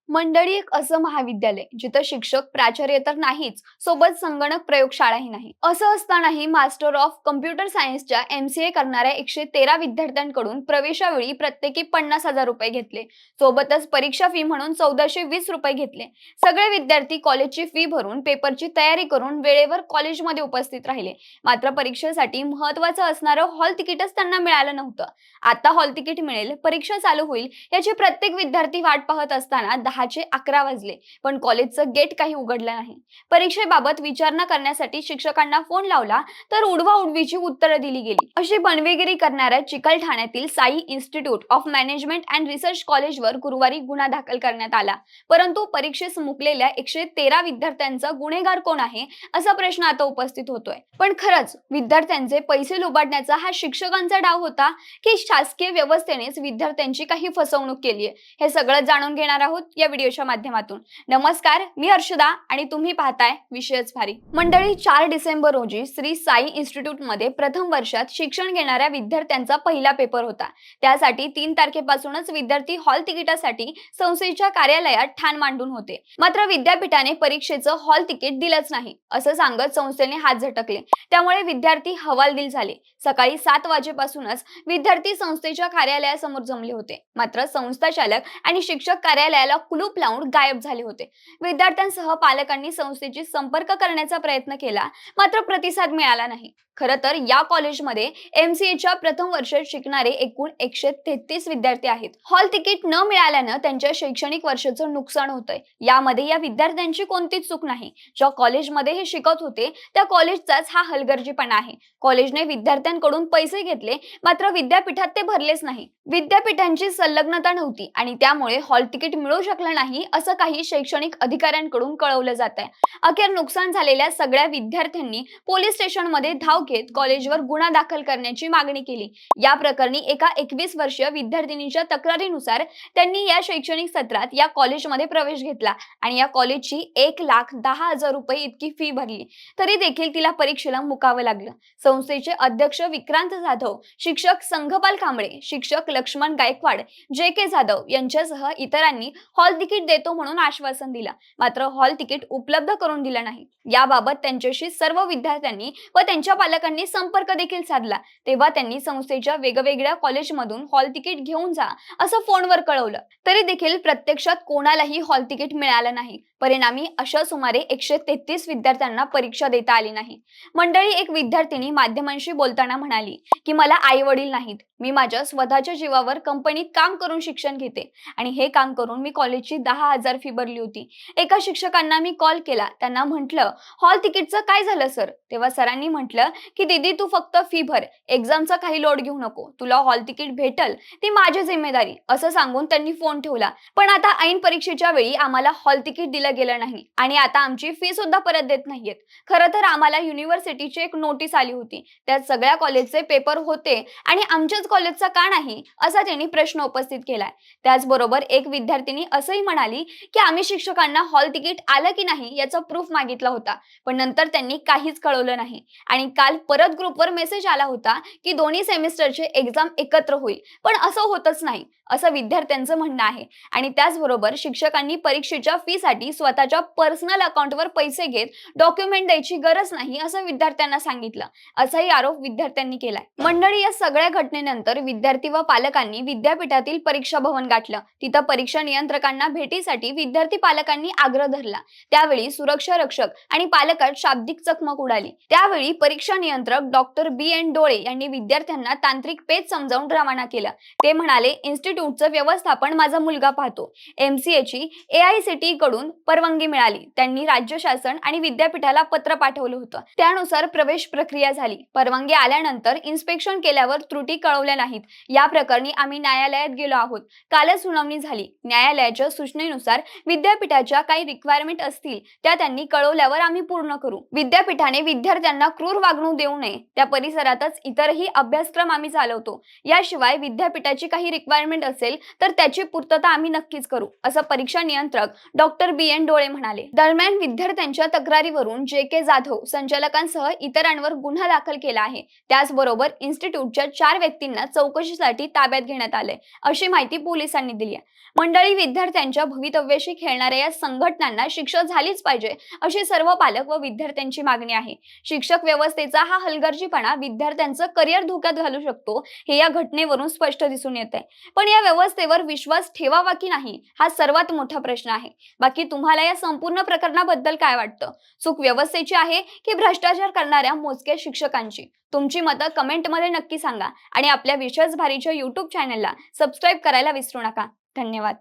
मंडळी एक असं महाविद्यालय जिथं शिक्षक प्राचार्य तर नाहीच, सोबत संगणक प्रयोगशाळाही नाही. असं असतानाही मास्टर ऑफ कम्प्युटर सायन्सच्या MCA करणाऱ्या 113 विद्यार्थ्यांकडून प्रवेशावेळी प्रत्येकी 50,000 रुपये घेतले. सोबतच परीक्षा फी म्हणून 1420 रुपये घेतले. सगळे विद्यार्थी कॉलेजची फी भरून पेपरची तयारी करून वेळेवर कॉलेजमध्ये उपस्थित राहिले. मात्र परीक्षेसाठी महत्त्वाचं असणारं हॉल तिकीटच त्यांना मिळालं नव्हतं. आता हॉल तिकीट मिळेल, परीक्षा चालू होईल याची प्रत्येक विद्यार्थी वाट पाहत असताना 10चे 11 वाजले, पण कॉलेजचं गेट काही उघडलं नाही. परीक्षेबाबत विचारणा करण्यासाठी शिक्षकांना फोन लावला तर उडवाउडवीची उत्तरं दिली गेली. अशी बनवेगिरी करणाऱ्या चिकलठाण्यातील Sai institute of management and research कॉलेजवर गुरुवारी गुन्हा दाखल करण्यात आला. परंतु परीक्षेस मुकलेल्या 113 विद्यार्थ्यांचा गुन्हेगार कोण आहे असा प्रश्न आता उपस्थित होतोय. पण खरंच विद्यार्थ्यांचे पैसे लुबाडण्याचा हा शिक्षकांचा डाव होता की शासकीय व्यवस्थेनेच विद्यार्थ्यांची काही फसवणूक केली आहे? हे सगळं जाणून घेणार आहोत या व्हिडिओच्या माध्यमातून. नमस्कार, मी हर्षदा आणि तुम्ही पाहताय विषयच भारी. मंडळी, 4 डिसेंबर रोजी श्री साई इन्स्टिट्यूट मध्ये प्रथम वर्षात शिक्षण घेणाऱ्या विद्यार्थ्यांचा पहिला पेपर होता. त्यासाठी 3 तारखेपासूनच विद्यार्थी हॉल तिकिटासाठी संस्थेच्या कार्यालयात ठाण मांडून होते. मात्र विद्यापीठाने परीक्षेचं हॉल तिकीट दिलंच नाही असं सांगत संस्थेने हात झटकले. त्यामुळे विद्यार्थी हवालदिल झाले. सकाळी 7 वाजेपासूनच विद्यार्थी संस्थेच्या कार्यालयासमोर जमले होते. मात्र संस्था चालक आणि शिक्षक कार्यालयाला कुलूप लावून गायब झाले होते. विद्यार्थ्यांसह पालकांनी संस्थेशी संपर्क करण्याचा प्रयत्न केला, मात्र प्रतिसाद मिळाला नाही. खरं तर या कॉलेजमध्ये MCAच्या प्रथम वर्षात शिकणारे एकूण 133 विद्यार्थी आहेत. हॉल तिकीट न मिळाल्यानं त्यांच्या शैक्षणिक वर्षाचं नुकसान होतंय. यामध्ये या विद्यार्थ्यांची कोणतीच चूक नाही. ज्या कॉलेजमध्ये हे शिकत होते त्या कॉलेजचाच हा हलगर्जीपणा आहे. कॉलेजने विद्यार्थ्यांकडून पैसे घेतले, मात्र विद्यापीठात ते भरलेच नाही. विद्यापीठांची संलग्नता नव्हती आणि त्यामुळे हॉल तिकीट मिळू शकलं नाही असं काही शैक्षणिक अधिकाऱ्यांकडून कळवलं जात आहे. अखेर नुकसान झालेल्या सगळ्या विद्यार्थ्यांनी पोलीस स्टेशनमध्ये धाव घेत कॉलेजवर गुन्हा दाखल करण्याची मागणी केली. या प्रकरणी एका 21 वर्षीय विद्यार्थिनीच्या तक्रारीनुसार त्यांनी या शैक्षणिक सत्रात या कॉलेजमध्ये प्रवेश घेतला आणि या कॉलेजची 1,10,000 रुपये इतकी फी भरली. तरी देखील तिला परीक्षेला मुकावं लागलं. संस्थेचे अध्यक्ष विक्रांत जाधव, शिक्षक संघपाल कांबळे, शिक्षक लक्ष्मण गायकवाड, JK जाधव यांच्यासह इतरांनी हॉल तिकीट देतो म्हणून आश्वासन दिलं, मात्र हॉल तिकीट उपलब्ध करून दिलं नाही. याबाबत त्यांच्याशी सर्व विद्यार्थ्यांनी व त्यांच्या पालकांनी संपर्क देखील साधला. तेव्हा त्यांनी संस्थेच्या वेगवेगळ्या कॉलेजमधून हॉल तिकीट घेऊन जा असं फोनवर कळवलं. तरी देखील प्रत्यक्षात कोणालाही हॉल तिकीट मिळालं नाही. परिणामी अशा सुमारे 133 विद्यार्थ्यांना परीक्षा देता आली नाही. मंडळी, एक विद्यार्थिनी माध्यमांशी बोलताना म्हणाली की मला आई वडील नाहीत. मी माझ्या स्वतःच्या जीवावर कंपनीत काम करून शिक्षण घेते आणि हे काम करून मी कॉलेजची 10,000 फी भरली होती. एका शिक्षकांना मी कॉल केला. त्यांना म्हटलं हॉल तिकीटचं काय झालं सर? तेव्हा सरांनी म्हटलं की दीदी, तू फक्त फी भर, एक्झामचा काही लोड घेऊ नको, तुला हॉल तिकीट भेटल ती माझी जिम्मेदारी असं सांगून त्यांनी फोन ठेवला. पण आता ऐन परीक्षेच्या वेळी आम्हाला हॉल तिकीट दिलं गेलं नाही आणि आता आमची फी सुद्धा परत देत नाहीयेत. खरं तर आम्हाला युनिव्हर्सिटीची एक नोटीस आली होती. त्यात सगळ्या कॉलेजचे पेपर होते आणि आमच्याच कॉलेजचा का नाही असा त्यांनी प्रश्न उपस्थित केलाय. त्याचबरोबर एक विद्यार्थिनी असंही म्हणाली की आम्ही शिक्षकांना हॉल तिकीट आलं की नाही याचा प्रूफ मागितला होता, पण नंतर त्यांनी काहीच कळवलं नाही. आणि काल परत ग्रुपवर मेसेज आला होता की दोन्ही सेमिस्टरचे एक्झाम एकत्र होईल, पण असं होतच नाही असं विद्यार्थ्यांचं म्हणणं आहे. आणि त्याचबरोबर शिक्षकांनी परीक्षेच्या फीसाठी स्वतःच्या पर्सनल अकाउंटवर पैसे घेत डॉक्युमेंट द्यायची गरज नाही असं विद्यार्थ्यांना सांगितलं. असाही आरोप विद्यार्थ्यांनी केलाय. मंडळी, या सगळ्या घटनेनंतर विद्यार्थी व पालकांनी विद्यापीठातील परीक्षा भवन गाठलं. तिथं परीक्षा नियंत्रकांना भेटीसाठी विद्यार्थी पालकांनी आग्रह धरला. त्यावेळी सुरक्षा रक्षक आणि पालकात शाब्दिक चकमक उडाली. त्यावेळी परीक्षा नियंत्रक डॉक्टर BN डोळे यांनी विद्यार्थ्यांना तांत्रिक पेज समजावून रवाना केलं. ते म्हणाले, इन्स्टिट्यूटचं व्यवस्थापन माझा मुलगा पाहतो. MCAची AICTE कडून परवानगी मिळाली. त्यांनी राज्य शासन आणि विद्यापीठाला पत्र पाठवलं होतं. त्यानुसार प्रवेश प्रक्रिया झाली. परवानगी आल्यानंतर इन्स्पेक्शन केल्यावर त्रुटी कळवल्या नाहीत. या प्रकरणी आम्ही न्यायालयात गेलो आहोत. कालच सुनावणी झाली. न्यायालयाच्या सूचनेनुसार विद्यापीठाच्या काही रिक्वायरमेंट असतील त्या त्यांनी कळवल्यावर आम्ही पूर्ण करू. विद्यापीठाने विद्यार्थ्यांना क्रूर वागणूक देऊ नये, त्या परिसरातच इतरही अभ्यासक्रम आम्ही चालवतो. याशिवाय विद्यापीठाची काही रिक्वायरमेंट असेल तर त्याची पूर्तता आम्ही नक्कीच करू, असं परीक्षा नियंत्रक डॉक्टर BN डोळे म्हणाले. दरम्यान विद्यार्थ्यांच्या तक्रारीवरून JK जाधव संचालकांसह इतरांवर गुन्हा दाखल केला आहे. त्याचबरोबर इन्स्टिट्यूटच्या 4 व्यक्तींना चौकशीसाठी ताब्यात घेण्यात आले, अशी माहिती पोलिसांनी दिली आहे. मंडळी, विद्यार्थ्यांच्या भवितव्याशी खेळणाऱ्या या संघटनांना शिक्षा झालीच पाहिजे, अशी सर्व पालक व विद्यार्थ्यांची मागणी आहे. शिक्षक व्यवस्थेचा हा हलगर्जीपणा विद्यार्थ्यांचं करिअर धोक्यात घालू शकतो, हे या घटनेवरून स्पष्ट दिसून येत आहे. पण या व्यवस्थेवर विश्वास ठेवावा की नाही, हा सर्वात मोठा प्रश्न आहे. बाकी तुम्हाला या संपूर्ण प्रकरणाबद्दल काय वाटतं? चूक व्यवस्थेची आहे की भ्रष्टाचार करणाऱ्या मोजक्या शिक्षकांची? तुमची मतं कमेंटमध्ये नक्की सांगा आणि आपल्या विश्वासभारीच्या YouTube चॅनलला सबस्क्राईब करायला विसरू नका. धन्यवाद.